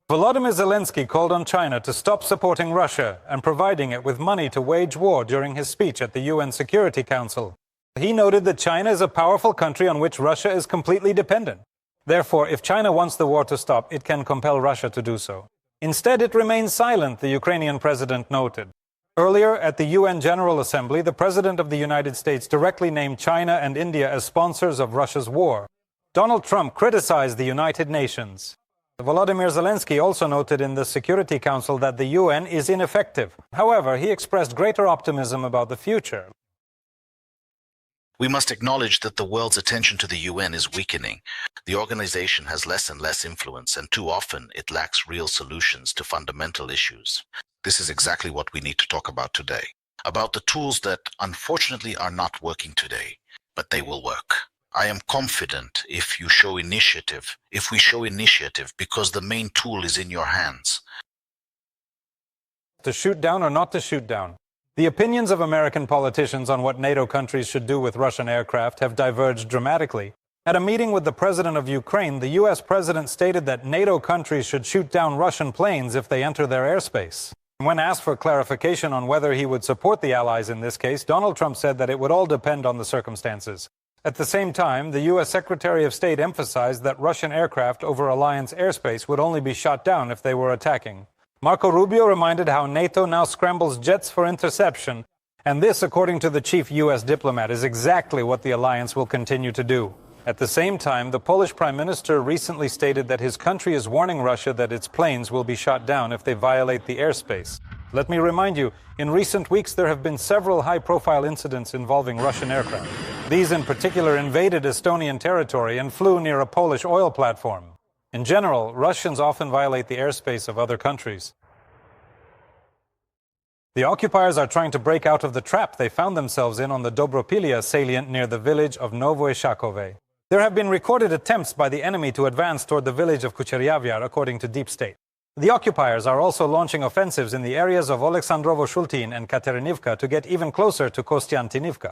Volodymyr Zelensky called on China to stop supporting Russia and providing it with money to wage war during his speech at the UN Security Council. He noted that China is a powerful country on which Russia is completely dependent. Therefore, if China wants the war to stop, it can compel Russia to do so. Instead, it remains silent, the Ukrainian president noted. Earlier, at the UN General Assembly, the President of the United States directly named China and India as sponsors of Russia's war. Donald Trump criticized the United Nations. Volodymyr Zelensky also noted in the Security Council that the UN is ineffective. However, he expressed greater optimism about the future. We must acknowledge that the world's attention to the UN is weakening. The organization has less and less influence, and too often it lacks real solutions to fundamental issues. This is exactly what we need to talk about today. About the tools that unfortunately are not working today, but they will work. I am confident if we show initiative, because the main tool is in your hands. To shoot down or not to shoot down? The opinions of American politicians on what NATO countries should do with Russian aircraft have diverged dramatically. At a meeting with the president of Ukraine, the U.S. president stated that NATO countries should shoot down Russian planes if they enter their airspace. When asked for clarification on whether he would support the allies in this case, Donald Trump said that it would all depend on the circumstances. At the same time, the U.S. Secretary of State emphasized that Russian aircraft over alliance airspace would only be shot down if they were attacking. Marco Rubio reminded how NATO now scrambles jets for interception, and this, according to the chief U.S. diplomat, is exactly what the alliance will continue to do. At the same time, the Polish Prime Minister recently stated that his country is warning Russia that its planes will be shot down if they violate the airspace. Let me remind you, in recent weeks there have been several high-profile incidents involving Russian aircraft. These in particular invaded Estonian territory and flew near a Polish oil platform. In general, Russians often violate the airspace of other countries. The occupiers are trying to break out of the trap they found themselves in on the Dobropilia salient near the village of Novoe Shakove. There have been recorded attempts by the enemy to advance toward the village of Kucheryavyar, according to Deep State. The occupiers are also launching offensives in the areas of Oleksandrovo-Shultin and Katerinivka to get even closer to Kostiantinivka.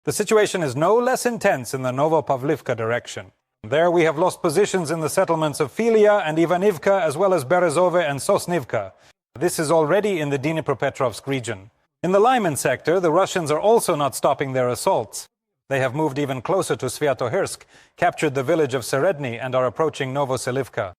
The situation is no less intense in the Novopavlivka direction. There we have lost positions in the settlements of Filia and Ivanivka, as well as Berezove and Sosnivka. This is already in the Dnipropetrovsk region. In the Lyman sector, the Russians are also not stopping their assaults. They have moved even closer to Sviatohirsk, captured the village of Seredny, and are approaching Novoselivka.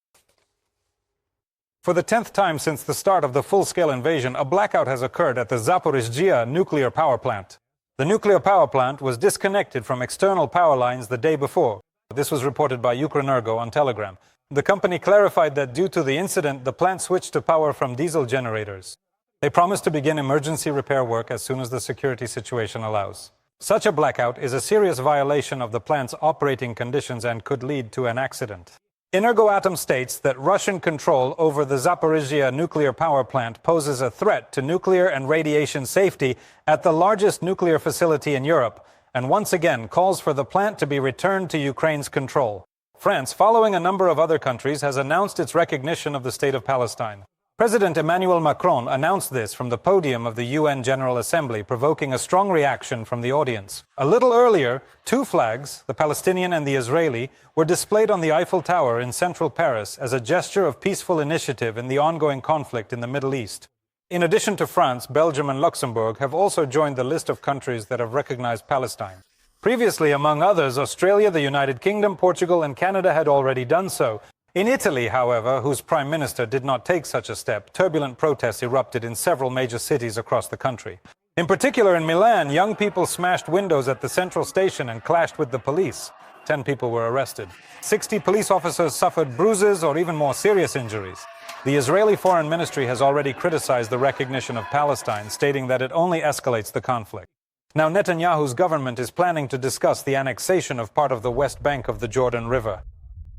For the 10th time since the start of the full-scale invasion, a blackout has occurred at the Zaporizhzhia nuclear power plant. The nuclear power plant was disconnected from external power lines the day before. This was reported by Ukrenergo on Telegram. The company clarified that due to the incident, the plant switched to power from diesel generators. They promised to begin emergency repair work as soon as the security situation allows. Such a blackout is a serious violation of the plant's operating conditions and could lead to an accident. Energoatom states that Russian control over the Zaporizhzhia nuclear power plant poses a threat to nuclear and radiation safety at the largest nuclear facility in Europe, and once again calls for the plant to be returned to Ukraine's control. France, following a number of other countries, has announced its recognition of the state of Palestine. President Emmanuel Macron announced this from the podium of the UN General Assembly, provoking a strong reaction from the audience. A little earlier, two flags, the Palestinian and the Israeli, were displayed on the Eiffel Tower in central Paris as a gesture of peaceful initiative in the ongoing conflict in the Middle East. In addition to France, Belgium and Luxembourg have also joined the list of countries that have recognized Palestine. Previously, among others, Australia, the United Kingdom, Portugal and Canada had already done so. In Italy, however, whose prime minister did not take such a step, turbulent protests erupted in several major cities across the country. In particular, in Milan, young people smashed windows at the central station and clashed with the police. 10 people were arrested. 60 police officers suffered bruises or even more serious injuries. The Israeli Foreign Ministry has already criticized the recognition of Palestine, stating that it only escalates the conflict. Now, Netanyahu's government is planning to discuss the annexation of part of the west bank of the Jordan River.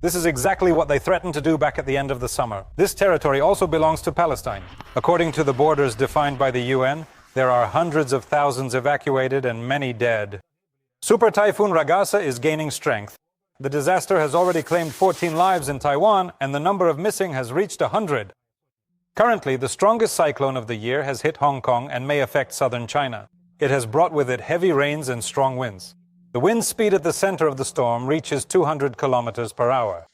This is exactly what they threatened to do back at the end of the summer. This territory also belongs to Palestine. According to the borders defined by the UN, there are hundreds of thousands evacuated and many dead. Super Typhoon Ragasa is gaining strength. The disaster has already claimed 14 lives in Taiwan, and the number of missing has reached 100. Currently, the strongest cyclone of the year has hit Hong Kong and may affect southern China. It has brought with it heavy rains and strong winds. The wind speed at the center of the storm reaches 200 kilometers per hour.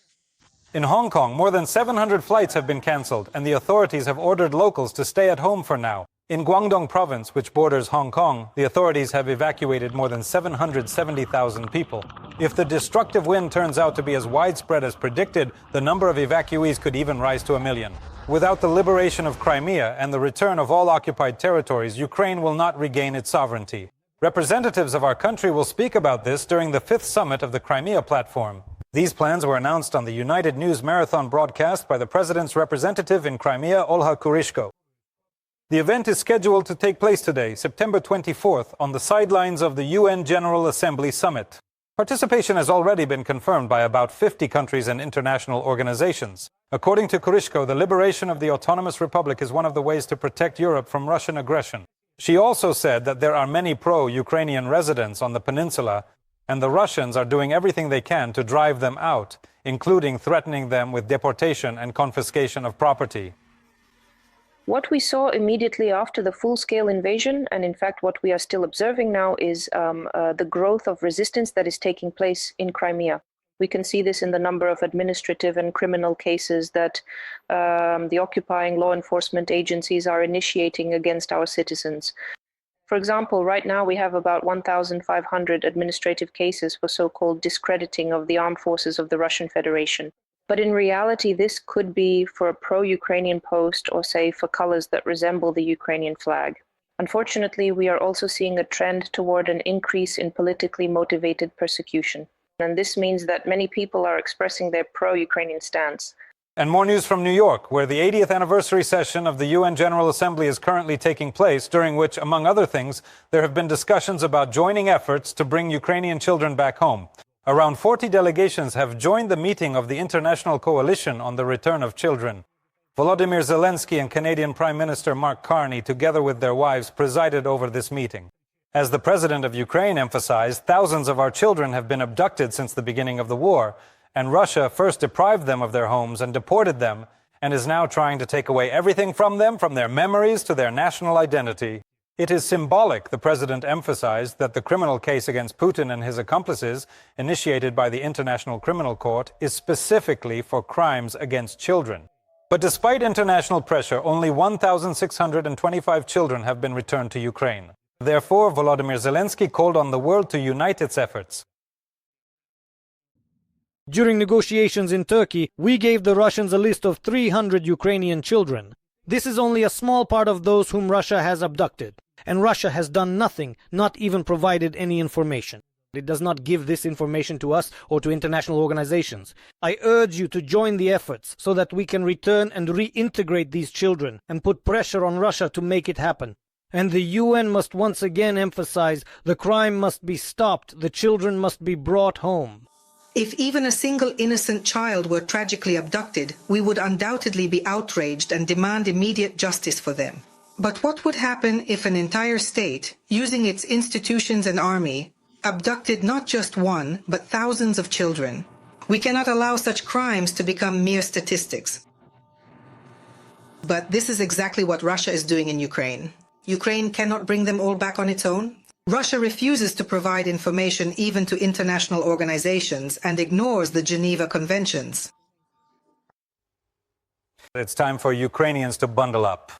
In Hong Kong, more than 700 flights have been cancelled, and the authorities have ordered locals to stay at home for now. In Guangdong province, which borders Hong Kong, the authorities have evacuated more than 770,000 people. If the destructive wind turns out to be as widespread as predicted, the number of evacuees could even rise to 1 million. Without the liberation of Crimea and the return of all occupied territories, Ukraine will not regain its sovereignty. Representatives of our country will speak about this during the 5th summit of the Crimea platform. These plans were announced on the United News Marathon broadcast by the President's representative in Crimea, Olha Kurishko. The event is scheduled to take place today, September 24th, on the sidelines of the UN General Assembly Summit. Participation has already been confirmed by about 50 countries and international organizations. According to Kurishko, the liberation of the Autonomous Republic is one of the ways to protect Europe from Russian aggression. She also said that there are many pro-Ukrainian residents on the peninsula, and the Russians are doing everything they can to drive them out, including threatening them with deportation and confiscation of property. What we saw immediately after the full-scale invasion, and in fact what we are still observing now, is the growth of resistance that is taking place in Crimea. We can see this in the number of administrative and criminal cases that the occupying law enforcement agencies are initiating against our citizens. For example, right now we have about 1,500 administrative cases for so-called discrediting of the armed forces of the Russian Federation. But in reality, this could be for a pro-Ukrainian post or, say, for colors that resemble the Ukrainian flag. Unfortunately, we are also seeing a trend toward an increase in politically motivated persecution. And this means that many people are expressing their pro-Ukrainian stance. And more news from New York, where the 80th anniversary session of the UN General Assembly is currently taking place, during which, among other things, there have been discussions about joining efforts to bring Ukrainian children back home. Around 40 delegations have joined the meeting of the International Coalition on the Return of Children. Volodymyr Zelensky and Canadian Prime Minister Mark Carney, together with their wives, presided over this meeting. As the President of Ukraine emphasized, thousands of our children have been abducted since the beginning of the war, and Russia first deprived them of their homes and deported them, and is now trying to take away everything from them, from their memories to their national identity. It is symbolic, the President emphasized, that the criminal case against Putin and his accomplices, initiated by the International Criminal Court, is specifically for crimes against children. But despite international pressure, only 1,625 children have been returned to Ukraine. Therefore, Volodymyr Zelensky called on the world to unite its efforts. During negotiations in Turkey, we gave the Russians a list of 300 Ukrainian children. This is only a small part of those whom Russia has abducted. And Russia has done nothing, not even provided any information. It does not give this information to us or to international organizations. I urge you to join the efforts so that we can return and reintegrate these children and put pressure on Russia to make it happen. And the UN must once again emphasize the crime must be stopped, the children must be brought home. If even a single innocent child were tragically abducted, we would undoubtedly be outraged and demand immediate justice for them. But what would happen if an entire state, using its institutions and army, abducted not just one, but thousands of children? We cannot allow such crimes to become mere statistics. But this is exactly what Russia is doing in Ukraine. Ukraine cannot bring them all back on its own. Russia refuses to provide information even to international organizations and ignores the Geneva Conventions. It's time for Ukrainians to bundle up.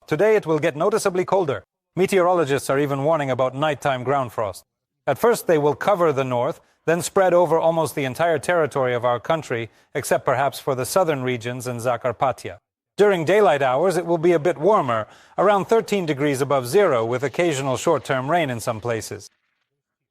Today it will get noticeably colder. Meteorologists are even warning about nighttime ground frost. At first they will cover the north, then spread over almost the entire territory of our country, except perhaps for the southern regions and Zakarpattia. During daylight hours it will be a bit warmer, around 13 degrees above zero, with occasional short-term rain in some places.